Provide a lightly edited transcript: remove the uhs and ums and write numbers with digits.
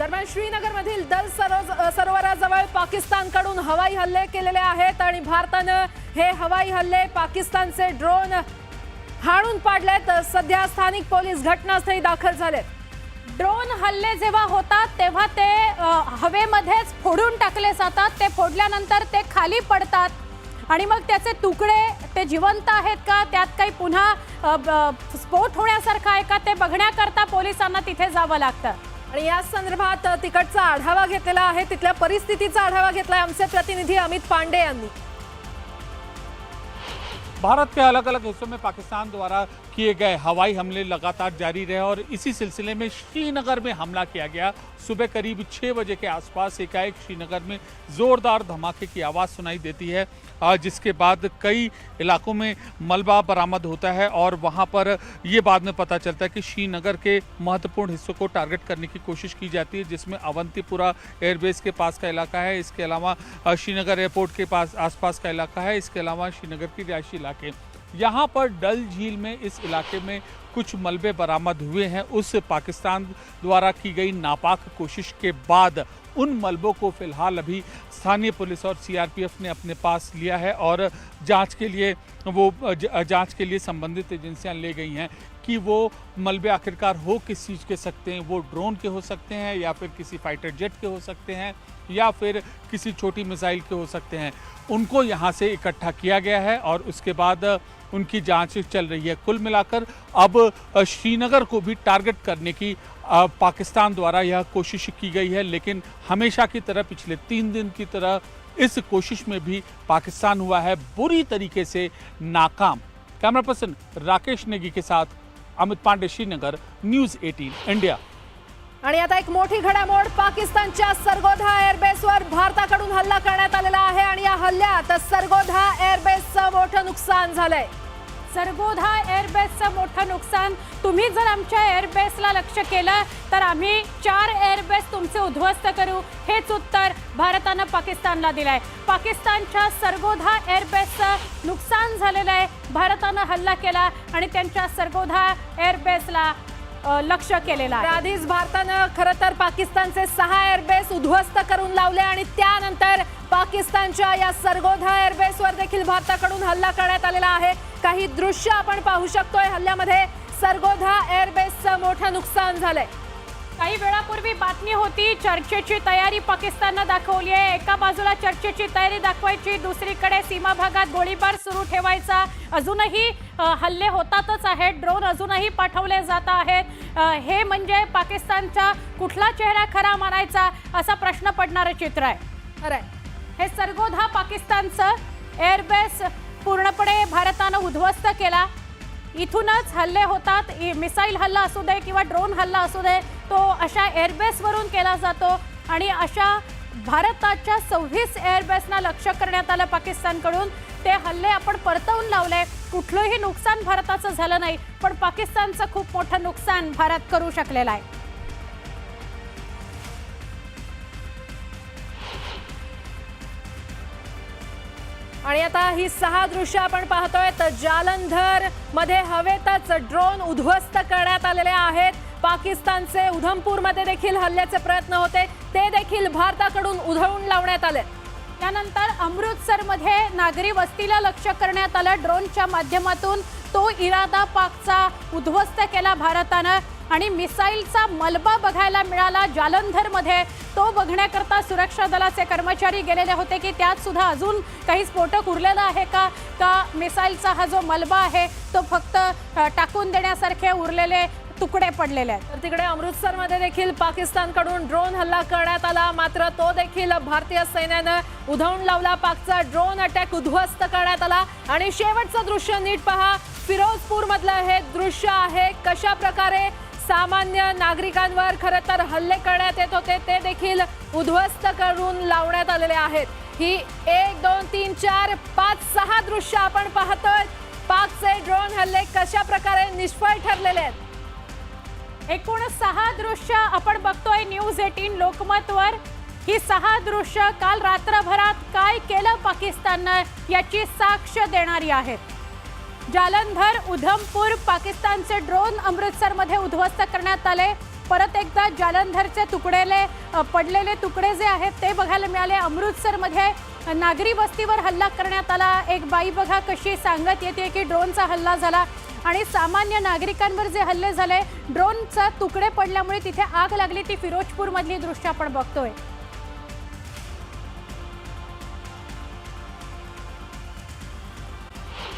दरम्यान श्रीनगरमधील दल सरोवराजवळ पाकिस्तानकडून हवाई हल्ले केलेले आहेत आणि भारताने हे हवाई हल्ले पाकिस्तानचे ड्रोन हाणून पाडलेत। सध्या स्थानिक पोलीस घटनास्थळी दाखल झालेत। ड्रोन हल्ले जेव्हा होतात तेव्हा ते हवेमध्येच फोडून टाकले जातात। ते फोडल्यानंतर ते खाली पडतात आणि मग त्याचे तुकडे ते जिवंत आहेत का, त्यात काही पुन्हा स्फोट होण्यासारखा आहे का ते बघण्याकरता पोलिसांना तिथे जावं लागतं। आणि या संदर्भात तिकडचा आढावा घेतलेला आहे, तिथल्या परिस्थितीचा आढावा घेतलाय आमचे प्रतिनिधी अमित पांडे यांनी। भारत के अलग अलग हिस्सों में पाकिस्तान द्वारा किए गए हवाई हमले लगातार जारी रहे और इसी सिलसिले में श्रीनगर में हमला किया गया। सुबह करीब 6 बजे के आसपास एकाएक श्रीनगर में जोरदार धमाके की आवाज़ सुनाई देती है, जिसके बाद कई इलाकों में मलबा बरामद होता है और वहां पर ये बाद में पता चलता है कि श्रीनगर के महत्वपूर्ण हिस्सों को टारगेट करने की कोशिश की जाती है, जिसमें अवंतीपुरा एयरबेस के पास का इलाका है, इसके अलावा श्रीनगर एयरपोर्ट के पास आसपास का इलाका है, इसके अलावा श्रीनगर की रिहायशी इलाके। यहाँ पर डल झील में इस इलाके में कुछ मलबे बरामद हुए हैं। उस पाकिस्तान द्वारा की गई नापाक कोशिश के बाद उन मलबों को फिलहाल अभी स्थानीय पुलिस और सीआरपीएफ ने अपने पास लिया है और जांच के लिए संबंधित एजेंसियां ले गई हैं कि वो मलबे आखिरकार हो किस चीज़ के सकते हैं। वो ड्रोन के हो सकते हैं या फिर किसी फाइटर जेट के हो सकते हैं या फिर किसी छोटी मिसाइल के हो सकते हैं। उनको यहाँ से इकट्ठा किया गया है और उसके बाद उनकी जांच चल रही है। कुल मिलाकर अब श्रीनगर को भी टारगेट करने की पाकिस्तान द्वारा यह कोशिश की गई है, लेकिन हमेशा की तरह पिछले 3 दिन की तरह इस कोशिश में भी पाकिस्तान हुआ है बुरी तरीके से नाकाम। कैमरा पर्सन राकेश नेगी के साथ अमित पांडे, श्रीनगर, न्यूज 18 इंडिया। आणि आता एक मोठी घडामोड, पाकिस्तानच्या सरगोधा एअरबेसवर भारताकडून हल्ला करण्यात आलेला आहे आणि या हल्ल्यात सरगोधा एअरबेसचं मोठं नुकसान झालंय। सरगोधा एअरबेसचं मोठं नुकसान। तुम्ही जर आमच्या एअरबेसला लक्ष केलं तर आम्ही 4 एअरबेस तुमचे उद्ध्वस्त करू, हेच उत्तर भारतानं पाकिस्तानला दिलंय। पाकिस्तानच्या सरगोधा एअरबेसचं नुकसान झालेलं आहे। भारतानं हल्ला केला आणि त्यांच्या सरगोधा एअरबेसला लक्ष्य केलेलं आहे। आधीच भारतानं खरं तर पाकिस्तानचे 6 एअरबेस उद्ध्वस्त करून लावले आणि त्यानंतर पाकिस्तानच्या या सरगोधा एअरबेसवर देखील भारताकडून हल्ला करण्यात आलेला आहे। काही दृश्य आपण पाहू शकतोय, हल्ल्यामध्ये सरगोधा एअरबेसचं मोठं नुकसान झालंय। काही वेळापूर्वी बातमी होती, चर्चेची तयारी पाकिस्तानने दाखवली आहे। एका बाजूला चर्चेची तयारी दाखवायची, दुसरीकडे सीमा भागात गोळीबार सुरू ठेवायचा। अजूनही हल्ले होतातच आहेत, ड्रोन अजूनही पाठवले जात आहेत। हे म्हणजे पाकिस्तानचा कुठला चेहरा खरा मानायचा असा प्रश्न पडणारे चित्र आहे। खरंय, हे सरगोधा पाकिस्तानचं एअरबेस पूर्णपणे भारतानं उद्ध्वस्त केला। इथूनच हल्ले होतात, मिसाईल हल्ला असू दे किंवा ड्रोन हल्ला असू दे, तो अशा एअरबेसवरून केला जातो आणि अशा भारताच्या 26 एअरबेसना लक्ष्य करण्यात आलं पाकिस्तानकडून। ते हल्ले आपण परतवून लावले, कुठलंही नुकसान भारताचं झालं नाही, पण पाकिस्तानचं खूप मोठं नुकसान भारत करू शकलेलं आहे। आणि आता ही 6 दृश्य आपण पाहतोय, तर जालंधर मध्ये हवेतच ड्रोन उद्ध्वस्त करण्यात आलेले आहेत। पाकिस्तानचे उधमपूर मध्ये देखील हल्ल्याचे प्रयत्न होते, ते देखील भारताकडून उधळून लावण्यात आले। त्यानंतर अमृतसर मध्ये नागरी वस्तीला लक्ष्य करण्यात आलं ड्रोनच्या माध्यमातून। तो इरादा पाकचा उद्ध्वस्त केला भारतानं आणि मिसाईलचा मलबा बघायला मिळाला जालंधर मध्ये। तो बघण्याकरता सुरक्षा दलाचे कर्मचारी गेलेले होते की त्यात सुद्धा अजून काही स्फोटक उरलेला आहे का मिसाईलचा हा जो मलबा आहे तो फक्त टाकून देण्यासारखे उरलेले तुकडे पडलेले आहेत। तर तिकडे अमृतसर मध्ये देखील पाकिस्तानकडून ड्रोन हल्ला करण्यात आला, मात्र तो देखील भारतीय सैन्याने उधळून लावला। पाकचा ड्रोन अटॅक उद्ध्वस्त करण्यात आला। आणि शेवटचं दृश्य नीट पहा, फिरोजपूर मधलं हे दृश्य आहे, कशा प्रकारे सामान्य नागरिकांवर खरं तर हल्ले करण्यात येत होते ते देखील उद्ध्वस्त करून लावण्यात आलेले आहेत। ही 1 2 3 4 5 6 दृश्य आपण पाहतोय, पाकचे ड्रोन हल्ले कशा प्रकारे निष्फळ ठरलेले आहेत। एकूण 6 दृश्य आपण बघतोय न्यूज 18 लोकमतवर। ही 6 दृश्य काल रात्रभरात काय केलं पाकिस्तानने याची साक्ष देणारी आहेत। जालंधर, उधमपूर, पाकिस्तानचे ड्रोन अमृतसर मध्ये उद्ध्वस्त करण्यात आले। परत एकदा जालंधरचे पडलेले तुकडे जे आहेत ते बघायला मिळाले। अमृतसरमध्ये नागरी वस्तीवर हल्ला करण्यात आला। एक बाई बघा कशी सांगत येते की ड्रोनचा हल्ला झाला आणि सामान्य नागरिकांवर जे हल्ले झाले, ड्रोनचा तुकडे पडल्यामुळे तिथे आग लागली। ती फिरोजपूर मधली दृश्य आपण बघतोय।